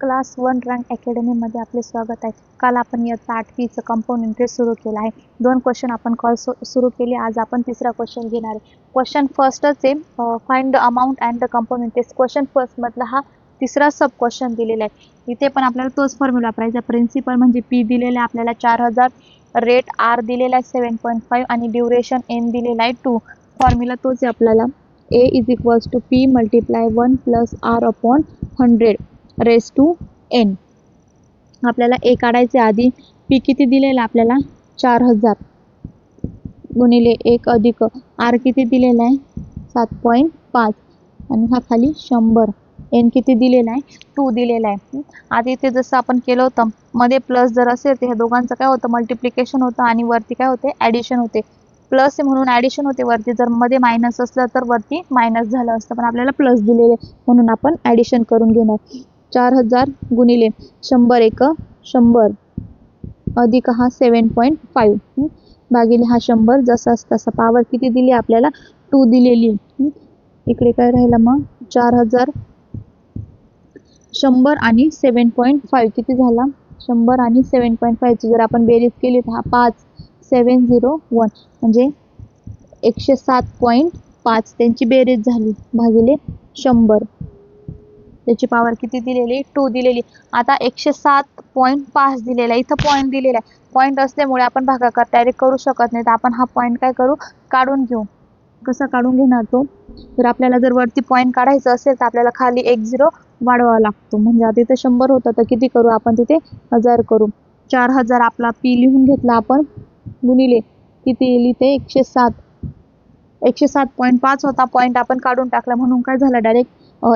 Class 1 rank अकॅडमीमध्ये आपले स्वागत आहे. काल आपण इयत्ता 8वीचं कंपाऊंड इंटरेस्ट सुरू केला आहे. 2 क्वेश्चन आपण कॉल सुरू केले. आज आपण तिसरा क्वेश्चन घेणार आहे. क्वेश्चन फर्स्टच आहे, find the amount and the compound interest. Question फर्स्टमधला हा तिसरा सब क्वेश्चन दिलेला आहे. इथे पण आपल्याला तोच फॉर्म्युला वापरायचा. प्रिन्सिपल म्हणजे पी दिलेला आहे आपल्याला 4000, रेट आर दिलेला आहे 7.5 आणि ड्युरेशन एन दिलेला आहे 2. फॉर्म्युला तोच आहे आपल्याला. A is equals to P multiply 1 plus R upon 100 raised to N. आपल्याला A काढायचे आधी. P किती दिलेला आपल्याला 4000 गुणिले 1 अधिक R किती दिलेला आहे 7.5 आणि हा खाली 100. N किती दिलेला आहे 2 दिलेला आहे. आधी इथे जसं आपण केलं होतं मध्ये प्लस जर असेल तर ह्या दोघांचं काय होतं मल्टिप्लिकेशन होतं आणि वरती काय होते ॲडिशन होते. प्लस म्हणून ॲडिशन होते वरती, जर मध्ये मायनस असलं तर वरती मायनस झालं असतं, पण आपल्याला प्लस दिलेले म्हणून आपण ॲडिशन करून घेणार. 4000 गुणिले 100 एक 100 अधिक हा 7.5 भागिले हा 100 जसा तसा. पावर किती दिली आपल्याला 2 दिलेली. इकडे काय राहिलं मग 4000 100 आणि 7.5 किती झाला 100 आणि 7.5 ची जर आपण बेरीज केली तर हा 5701 म्हणजे 107.5 त्यांची बेरीज झाली भागिले 100. त्याची पावर किती दिलेली 2 दिलेली. आता 107.5 दिलेला, इथं पॉईंट दिलेला आहे. पॉईंट असल्यामुळे आपण भागाकार डायरेक्ट करू शकत नाही, तर आपण हा पॉईंट काय करू काढून घेऊ. कसा काढून घेणार तो, तर आपल्याला जर वरती पॉईंट काढायचं असेल तर आपल्याला खाली 1 0 वाढवावा लागतो. म्हणजे आता इथे 100 होतं तर किती करू आपण तिथे 1000 करू. 4000 आपला पी लिहून घेतला आपण गुणिले किती येईल इथे 107.5 होता पॉईंट आपण काढून टाकला म्हणून काय झालं डायरेक्ट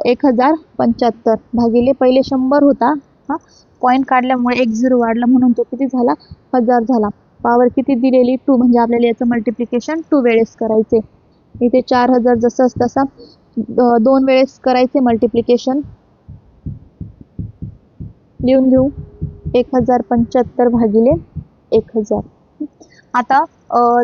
1075 भागिले पहिले 100 होता. हा पॉईंट काढल्यामुळे 1 0 वाढला म्हणून तो किती झाला 1000 झाला. पावर किती दिलेली 2 म्हणजे आपल्याला याचं मल्टिप्लिकेशन 2 वेळेस करायचे. इथे 4000 जसं तसा 2 वेळेस करायचे मल्टिप्लिकेशन. लिहून घेऊ 1075 भागिले 1000. आता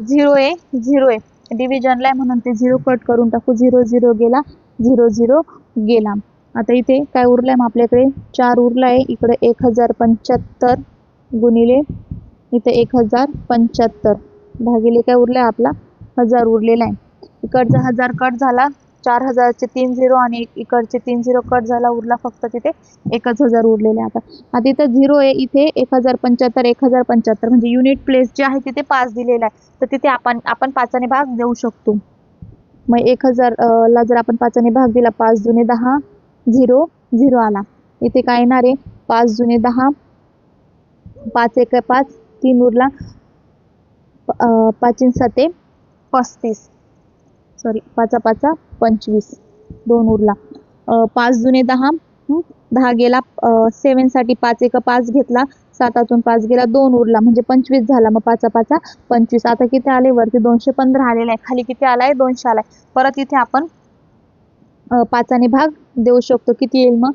0 आहे डिव्हिजनला आहे म्हणून ते 0 कट करून टाकू. 0 0 गेला 0 0 गेला. आता इथे काय उरलंय मग आपल्याकडे 4 उरलाय. इकडे 1075 गुणिले इथे 1075 भागिले काय उरलाय आपला 1000 उरलेला आहे. इकडचा 1000 कट झाला, 4000चे 3 0 आणि इकडचे 3 0 कट झाला, उरला फक्त तिथे 1000 उरलेले. आता इथं 0 आहे, इथे 1075 म्हणजे युनिट प्लेस जे आहे तिथे 5 दिलेला आहे, तर तिथे आपण 5 ने भाग देऊ शकतो. मग 1000 ला जर आपण 5 ने भाग दिला 5 दुने 10 0 0 आला. इथे काय येणार आहे 5 दुने 10 5 1 5 3 उरला 5 7 35 सॉरी 5 5 25 2 उरला. 5 दुने 10 10 गेला 7 साठी 5 1 5 घेतला 7 5 गेला 2 उरला म्हणजे 25 झाला. मग 5 5 25. आता किती आले वरती 215 आलेला आहे, खाली किती आलाय 200 आलाय. परत इथे आपण 5 ने भाग देऊ शकतो. किती येईल मग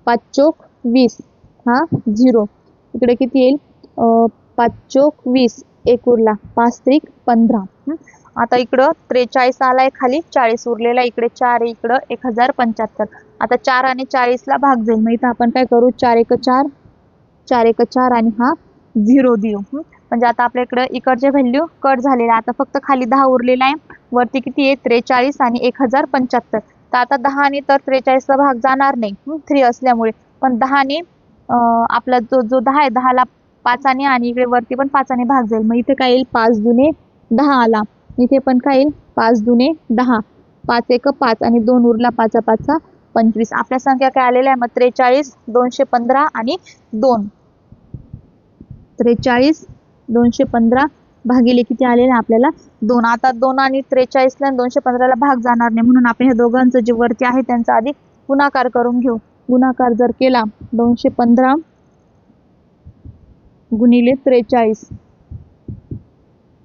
5 चोक 20 हा 0. इकडे किती येईल 5 चोक 20 1 उरला 5 3 15. आता इकडं 43 आलाय, खाली 40 उरलेला, इकडे 4 आहे, इकडं 1075. आता 4 आणि 40 ला भाग जाईल. मग इथं आपण काय करू 4 1 4 4 1 4 आणि हा 0 देऊ. म्हणजे आता आपल्या इकडं इकडचे व्हॅल्यू कट झालेला. आता फक्त खाली 10 उरलेला आहे, वरती किती आहे 43 आणि 1075. तर आता 10 ने तर 43 ला भाग जाणार नाही 3 असल्यामुळे, पण 10 ने आपला जो 10 आहे 10 ला 5 ने आणि इकडे वरती पण 5 ने भाग जाईल. मग इथे काय येईल 5 दुने 10 आला. इथे पण काय येईल 5 दुने 10 5 1 5 आणि 2 उरला 5 5 25. आपल्या संख्या काय आलेल्या आहे मग 43 215 आणि 2. 43 215 भागिले किती आलेले आपल्याला 2. आता 2 आणि 43 ला 215 ला भाग जाणार नाही म्हणून आपण हे दोघांचं जे वरती आहे त्यांचा आधी गुणाकार करून घेऊ. गुणाकार जर केला 215 गुणिले 43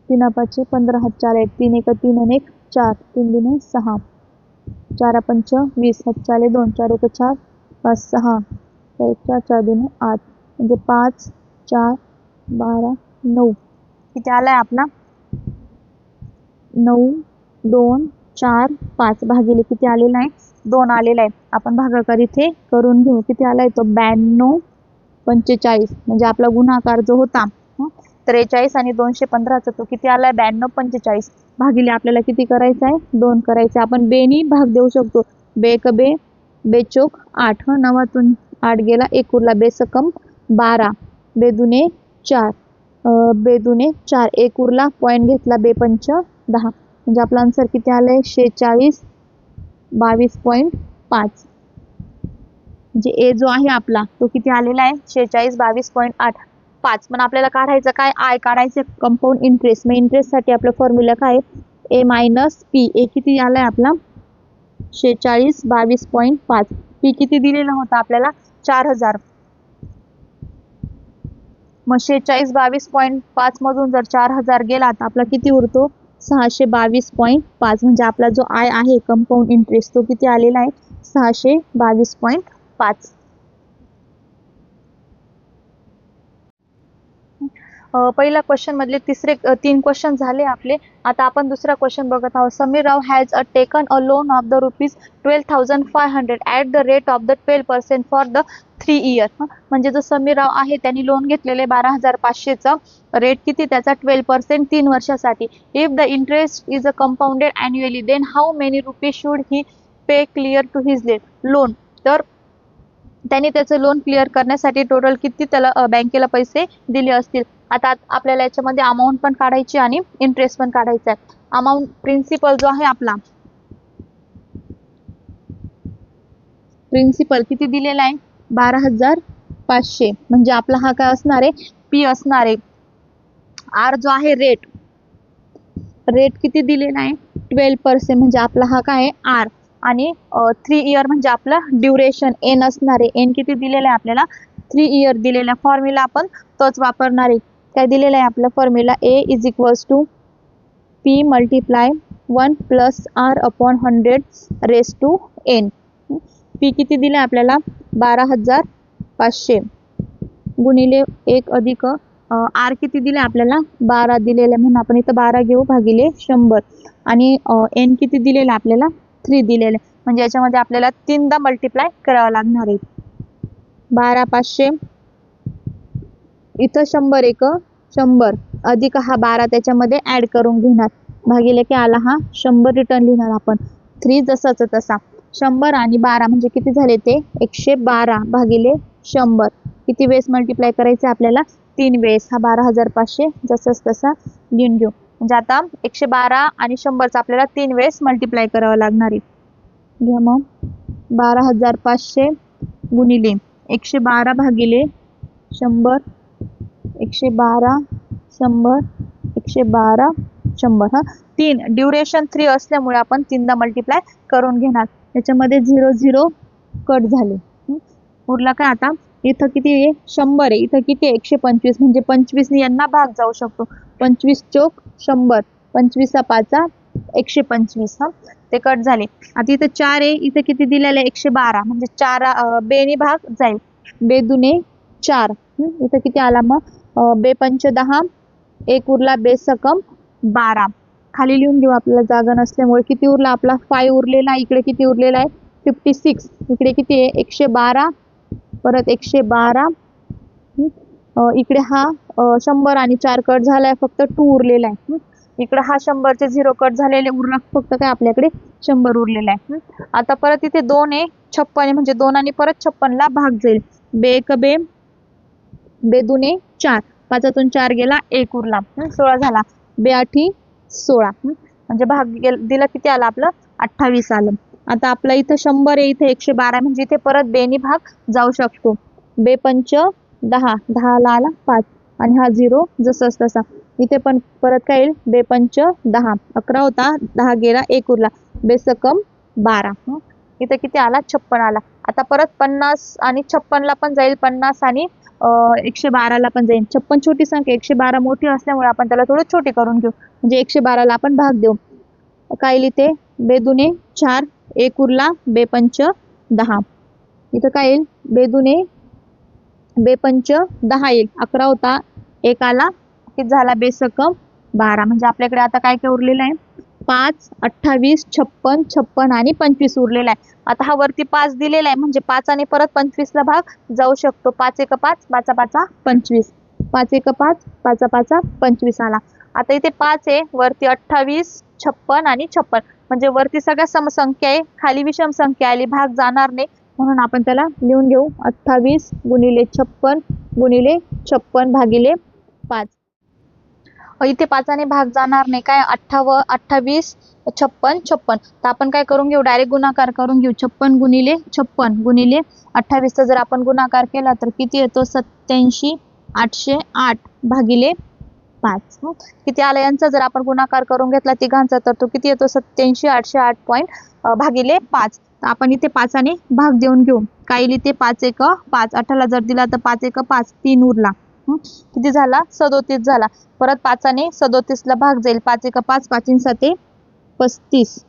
3 5 15 हात 4 1 3 1 3 आणि 1 4 3 2 6 4 5 20 हात चाले 2 4 1 4 5 6 4 4 2 8 म्हणजे 5 4 12 9. किती आलाय आपला 9 2 4 5 भागिले किती आलेला आहे 2 आलेला आहे. आपण भागाकार इथे करून घेऊ. किती आलाय तो 92 45 म्हणजे आपला गुणाकार जो होता 43 आणि 215चा तो किती आलाय 92 45 भागिले आपल्याला किती करायचं आहे 2 करायचं. आपण बेनी भाग देऊ शकतो. बेक बे बेचोक 8 9तून 8 गेला 1 उरला बेसकम 12 बेदुने 4 बेदुने 4 1 उरला पॉईंट घेतला बेपंच 10 म्हणजे आपला आन्सर किती आलंय 46 22.5 म्हणजे ए जो आहे आपला तो किती आलेला आहे 46 22.8 5. पण आपल्याला काढायचं काय आय काढायचं कंपाऊंड इंटरेस्ट. मग इंटरेस्ट साठी आपलं फॉर्म्युला काय ए मायनस पी. ए किती आलाय आपला 46 22.5. पी किती दिलेला होता आपल्याला 4000. मग 46 22.5 मधून जर 4000 गेला तर आपला किती उरतो 622.5 म्हणजे आपला जो आय आहे कंपाऊंड इंटरेस्ट तो किती आलेला आहे 622.5. पहिला क्वेश्चन मधले 3 क्वेश्चन झाले आपले. आता आपण दुसरा क्वेश्चन बघत आहोत. Samir Rao has taken a loan of the ₹12,500 at the rate of the 12% for the 3 year. म्हणजे जो समीर राव आहे त्यांनी लोन घेतलेले 12,500चं रेट किती त्याचा 12% 3 वर्षासाठी. If the interest is a compounded annually then how many rupees should he pay clear to his loan. तर त्यांनी त्याचं लोन क्लिअर करण्यासाठी टोटल किती त्याला बँकेला पैसे दिले असतील. आता आपल्याला याच्यामध्ये अमाऊंट पण काढायची आणि इंटरेस्ट पण काढायचा आहे. अमाऊंट प्रिन्सिपल जो आहे आपला प्रिन्सिपल किती दिलेला आहे 12,500 म्हणजे आपला हा काय असणार आहे पी असणार आहे. आर जो आहे रेट किती दिलेला आहे 12% म्हणजे आपला हा काय आहे आर. आणि 3 इयर म्हणजे आपलं ड्युरेशन एन असणार आहे. एन किती दिलेलं आहे आपल्याला 3 इयर दिलेला. फॉर्म्युला आपण तोच वापरणार आहे. काय दिलेला आहे आपला formula A is equals to P multiply 1 plus R upon 100 raise to N. P किती दिलं आपल्याला 12,500 गुणिले 1 अधिक आर किती दिले आपल्याला 12 दिलेले म्हणून आपण इथं 12 घेऊ भागिले 100 आणि एन किती दिलेलं आपल्याला 3 दिलेले म्हणजे याच्यामध्ये आपल्याला 3दा मल्टिप्लाय करावं लागणार आहे. 12,500 इथं 100 एक 100 अधिक हा 12 त्याच्यामध्ये ऍड करून घेणार भागिले की आला हा 100 रिटर्न लिहिणार आपण 3 जसाच तसा 100 आणि 12 म्हणजे किती झाले ते 112 भागिले 100. किती वेळेस मल्टिप्लाय करायचे आपल्याला 3 वेळेस. हा 12,500 जसंच तसा लिहून घेऊ. म्हणजे आता 112 आणि 100चा आपल्याला 3 वेळेस मल्टिप्लाय करावं लागणार आहे. घ्या मग 12,500 गुणिले 112 भागिले 100 112 100 112 100 हा 3 ड्युरेशन 3 असल्यामुळे आपण 3दा मल्टिप्लाय करून घेणार. याच्यामध्ये 0 0 कट झाले. उरला काय आता इथं किती आहे 100 आहे इथं किती आहे 125 म्हणजे 25 ने यांना भाग जाऊ शकतो. 25 चोक 100 25 5 125 हा ते कट झाले. आता इथं 4 आहे इथं किती दिलेलं आहे 112 म्हणजे 4 बेने भाग जाईल बेदुने 4 इथं किती आला मग बेपंच 10 1 उरला बेसकम 12 खाली लिहून घेऊ आपल्याला जागा नसल्यामुळे. किती उरला आपला 5 उरलेला इकडे किती उरलेला आहे 56 इकडे किती आहे 112 परत 112 इकडे हा 100 आणि 4 कट झालाय फक्त 2 उरलेला आहे. इकडे हा 100चे 0 कट झालेले उरला फक्त काय आपल्याकडे 100 उरलेला आहे. आता परत इथे 2 आहे 56 आहे म्हणजे 2 आणि परत 56 ला भाग जाईल. बेक बे बेदुने 4 5तून 4 गेला 1 उरला 16 झाला. बेआठी 16 म्हणजे भाग दिला किती आला आपलं 28 आलं. आता आपला इथं 100 आहे इथे 112 म्हणजे इथे परत बेनी भाग जाऊ शकतो. बेपंच 10 10 ला आला 5 आणि हा 0 जसंच तसा. इथे पण परत काय येईल बेपंच 10 11 होता 10 गेला 1 उरला बेसकम 12 इथे किती आला 56 आला. आता परत 50 आणि 56 ला पण जाईल 50 आणि 112 ला पण जाईल. 56 छोटी संख्या 112 मोठी असल्यामुळे आपण त्याला थोडं छोटी करून घेऊ म्हणजे 112 ला आपण भाग देऊ. काय लिहिते बेदुने 4 1 उरला बेपंच 10 इथं काय येईल बेदुने बेपंच 10 येईल 11 होता 1 आला किती झाला बेसकम 12 म्हणजे आपल्याकडे आता काय काय उरलेलं आहे 5, 28, 56, 56 आणि 25 उरलेला आहे. आता हा वरती 5 दिलेला आहे म्हणजे 5 आणि परत 25 ला भाग जाऊ शकतो. 5 एक 5, 5 5 25, 5 एक 5, 5 5 25 आला. आता इथे 5 आहे, वरती 28, 56 आणि 56 म्हणजे वरती सगळ्या समसंख्या आहे, खाली विषम संख्या आली, भाग जाणार नाही म्हणून आपण त्याला लिहून घेऊ 28 गुणिले 56 गुणिले 56 भागिले 5. इथे 5 ने भाग जाणार नाही, काय 28, 56, 56. तर आपण काय करून घेऊ, डायरेक्ट गुणाकार करून घेऊ. 56 गुणिले 56 गुणिले 28 चा जर आपण गुणाकार केला तर किती येतो, 87, 808 भागिले 5. किती आला यांचा जर आपण गुणाकार करून घेतला तिघांचा तर तो किती येतो, 87, 808 भागिले 5. तर आपण इथे 5 ने भाग देऊन घेऊ. काय येईल इथे, 5 एक 5, 18 जर दिला तर 5 एक 5, 3 उरला. किती झाला, 37 झाला. परत 5 ने 37 ला भाग जाईल. 5 एक 5, 5 7 35.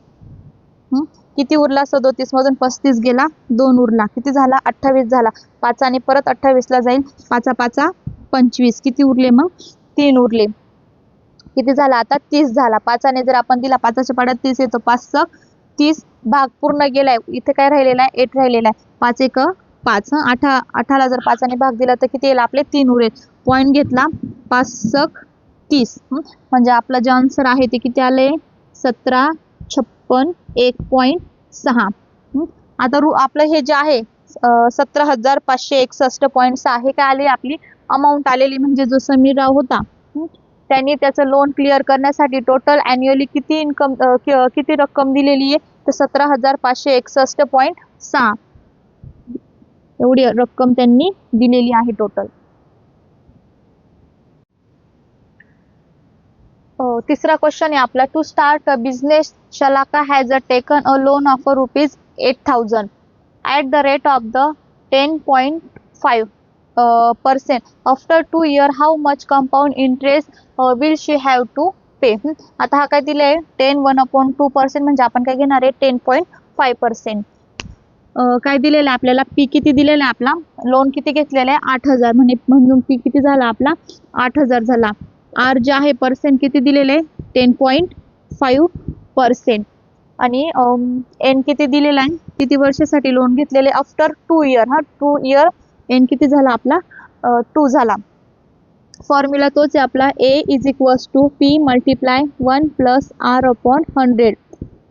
किती उरला, 37 मधून 35 गेला, 2 उरला. किती झाला, 28 झाला. 5 ने परत 28 ला जाईल. 5 5 25. किती उरले मग, 3 उरले. किती झाला आता, 30 झाला. 5 ने जर आपण दिला, 5 च्या पाड्यात 30 येतो, 5 30, भाग पूर्ण गेलाय. इथे काय राहिलेला आहे, 8 राहिलेला आहे. 5 एक 5, 8 ला जर 5 ने भाग दिला तर किती येईल आपले, 3 उरेल. पॉइंट घेतला, 5 30 म्हणजे आपला जे आन्सर आहे ते किती आले, 1756 1.6. आता आपलं हे जे आहे 17,561.6 हे काय आले, आपली अमाऊंट आलेली. म्हणजे जो समीर राव होता त्यांनी त्याचं लोन क्लिअर करण्यासाठी टोटल अॅन्युअली किती रक्कम दिलेली आहे, तर 17,561.6 एवढी रक्कम त्यांनी दिलेली आहे टोटल. तिसरा क्वेश्चन आहे आपला, to start a business Shalaka has taken a loan of ₹8,000 at the rate of the 10.5%. After 2 years, how much compound interest will she have to pay? आता हा काय दिलाय, 10 1/2% म्हणजे आपण काय घेणार आहे, 10.5%. काय दिलेलं आहे आपल्याला, पी किती दिलेला आहे, आपला लोन किती घेतलेला आहे, 8,000 म्हणून पी किती झाला आपला, 8,000 झाला. आर जे आहे पर्सेंट किती दिलेले, 10.5%. आणि एन किती दिलेला आहे, किती वर्षासाठी लोन घेतलेले, आफ्टर 2 इयर. 2 इयर एन किती झाला आपला, 2 झाला. फॉर्म्युला तोच आहे आपला, A is equals to P multiply 1 + R/100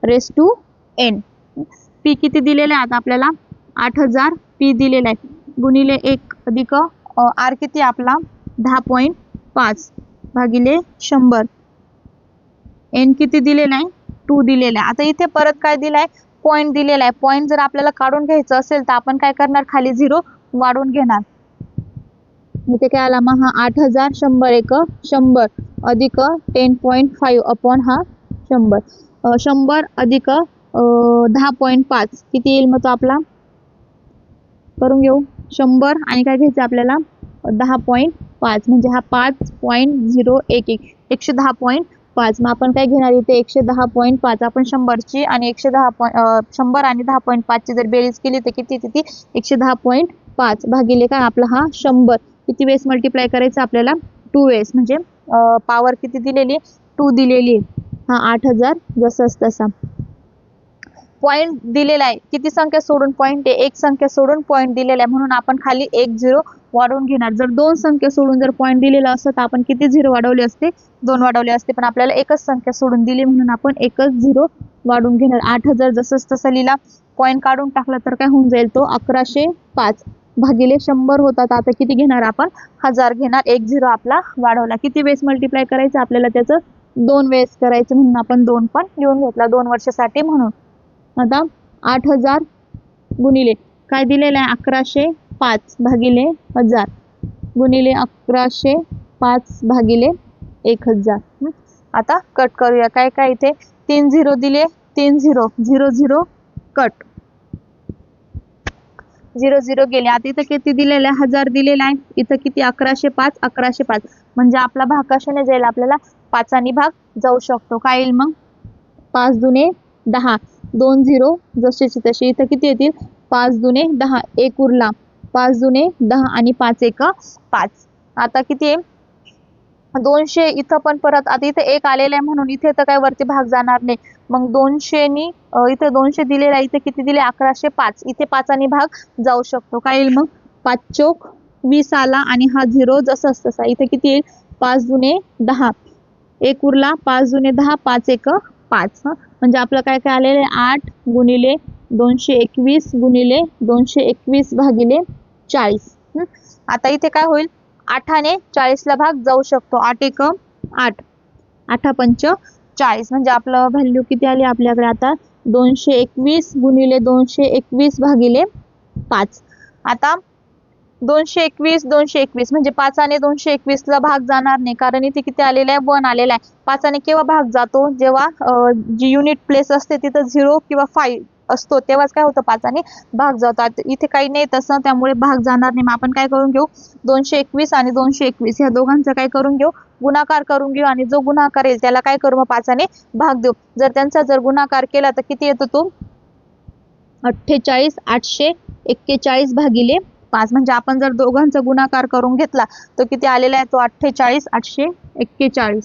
raise to N. P किती दिलेला आहे आता आपल्याला, 8,000 पी दिलेला आहे, गुणिले 1 अधिक आर किती आपला 10.5 भागिले 100. एन किती दिलेला आहे, 2 दिलेला आहे. आता इथे परत काय दिलाय, पॉइंट दिलेला आहे. पॉइंट जर आपल्याला काढून घ्यायचं असेल तर आपण काय करणार, खाली 0 वाढून घेणार. इथे काय आला मग, हा 8,000 100 एक 100 अधिक 10.5 अपॉन हा 100. 100 अधिक 10.5 किती येईल मग तो आपला, करून घेऊ. 100 आणि काय घ्यायचं आपल्याला, 10.5 म्हणजे हा 5.011 110.5. मग आपण काय घेणार इथे, 110.5. आपण 100 आणि 100 आणि 10.5 ची जर बेरीज केली तर किती येते ती, 110.5 भागिले काय आपला हा 100. किती वेळेस मल्टिप्लाय करायचं आपल्याला, 2 वेळेस. म्हणजे पॉवर किती दिलेली, 2 दिलेली. हा 8,000 जसं तसा. पॉइंट दिलेला आहे, किती संख्या सोडून पॉइंट आहे, एक संख्या सोडून पॉइंट दिलेला आहे म्हणून आपण खाली 1 0 वाढवून घेणार. जर 2 संख्या सोडून जर पॉइंट दिलेला असतं तर आपण किती 0 वाढवले असते, 2 वाढवले असते. पण आपल्याला एकच संख्या सोडून दिली म्हणून आपण एकच 0 वाढवून घेणार. 8,000 जसंच तसं लिहिला, पॉइंट काढून टाकला तर काय होऊन जाईल तो 1105 भागिले 100 होतात. आता किती घेणार आपण, 1000 घेणार. 1 0 आपला वाढवला. किती वेळेस मल्टिप्लाय करायचं आपल्याला, त्याचं 2 वेळेस करायचं म्हणून आपण 2 पण लिहून घेतला, 2 वर्षासाठी म्हणून. आता 8,000 गुणिले काय दिलेलं आहे, 1105 भागिले 1000 गुणिले 1105 भागिले 1000. आता कट करूया. काय काय इथे 3 0 दिले, 3 0 0 0 कट, 0 0 गेले. आता इथं किती दिलेलं आहे, 1000 दिलेला आहे. इथं किती, 1105 1105 म्हणजे आपला भाग कशाने जाईल, आपल्याला 5 आणि भाग जाऊ शकतो. काय येईल मग, 5 दुने 10, 2 0 जशीची तशी. इथं किती येतील, 5 दुने 10 1 उरला, 5 दुने 10 आणि 5 1 5. आता किती आहे, 200 इथं पण परत आता इथे 1 आलेला आहे म्हणून इथे तर काय वरती भाग जाणार नाही. मग 200 नी इथे 200 दिलेला आहे, इथे किती दिले 1105, इथे 5 भाग जाऊ शकतो. काय येईल मग 5 चोक 20 आला आणि हा 0 जसं तसा इथे किती येईल 5 दुने 10, 1 उरला 5 दुने 10, 5 1 5. म्हणजे आपलं काय काय आलेलं आहे 8 गुणिले 221 गुणिले 221 भागिले 40. आता इथे काय होईल 8 ने 40 ला भाग जाऊ शकतो. 8 1 8, 8 पंच 40. म्हणजे आपलं व्हॅल्यू किती आली आपल्याकडे आता 221 गुणिले 221 भागिले 5. आता 221 म्हणजे 5 ने 221 ला भाग जाणार नाही, कारण इथे किती आलेला आहे 1 आलेला आहे. 5 ने केव्हा भाग जातो जेव्हा जी युनिट प्लेस असते तिथं 0 किंवा 5 असतो तेव्हाच काय होतं 5 ने भाग जातो. इथे काही नाही तसं, त्यामुळे भाग जाणार नाही. मग आपण काय करून घेऊ 221 आणि 221 ह्या दोघांचं काय करून घेऊ गुणाकार करून घेऊ, आणि जो गुणाकार येईल त्याला काय करू मग 5 ने भाग देऊ. जर त्यांचा जर गुणाकार केला तर किती येतो तो 48 841 भागिले 5. म्हणजे आपण जर दोघांचा गुणाकार करून घेतला तर किती आलेला आहे तो 48 841,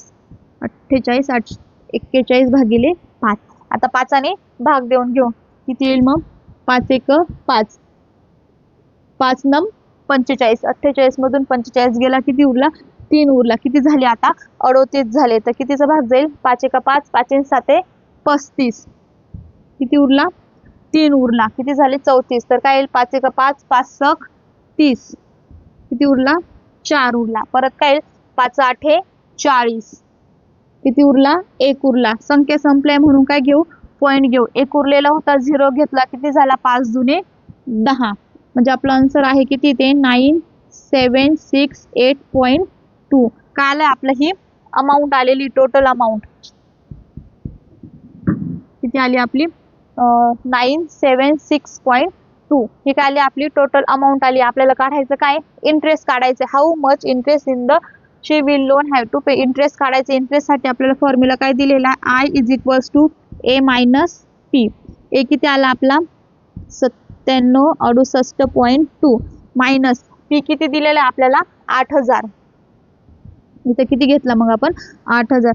48 841 भागिले 5. आता 5 ने भाग देऊन घेऊ किती येईल मग 5 1 5, 5 9 45, 48 मधून 45 गेला किती उरला 3 उरला. किती झाले आता 38 झाले. तर कितीचा भाग जाईल 5 1 5, 5 7 35, किती उरला 3 उरला. किती झाले 34. तर काय येईल 5 1 5, 5 6 30, किती उरला 4 उरला. परत काय येईल 5 8 40, किती उरला 1 उरला. संख्या संपल्या म्हणून काय घेऊ पॉईंट घेऊ. 1 उरलेला होता 0 घेतला किती झाला 5 दुने 10. म्हणजे आपलं आन्सर आहे किती ते 9768.2. काय आलं आपलं ही अमाऊंट आलेली टोटल अमाऊंट किती आली आपली 976.2. ही काय आली आपली टोटल अमाऊंट आली. आपल्याला काढायचं काय इंटरेस्ट काढायचं. How much interest in the she will loan have to pay. Interest काढायचं. इंटरेस्ट साठी आपल्याला फॉर्म्युला काय दिलेला आहे I is equals to A minus P. A किती आला आपला 9768.2 मायनस P किती दिलेला आहे आपल्याला 8000. इथे किती घेतला मग आपण 8000.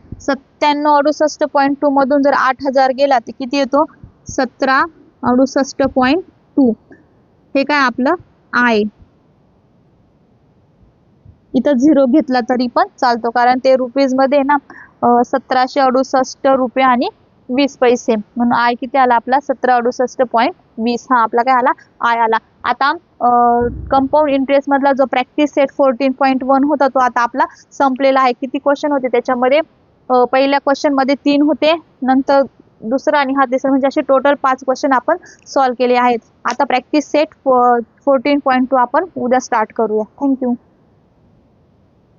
9768.2 मधून जर 8000 गेला तर किती येतो 1768.2. हे काय आपलं I. इथं 0 घेतला तरी पण चालतो, कारण ते रुपीज मध्ये ना 1768 रुपये आणि 20 पैसे, म्हणून I किती आला आपला 1768.20. हा आपला काय आला I आला. आता कंपाऊंड इंटरेस्ट मधला जो प्रॅक्टिस सेट 14.1 होता तो आता आपला संपलेला आहे. किती क्वेश्चन होते त्याच्यामध्ये पहिल्या क्वेश्चन मध्ये 3 होते, नंतर दुसरा आणि हा तिसरा, म्हणजे असे टोटल 5 क्वेश्चन आपण सॉल्व्ह केले आहेत. आता प्रॅक्टिस सेट 14.2 आपण उद्या स्टार्ट करूया. थँक्यू.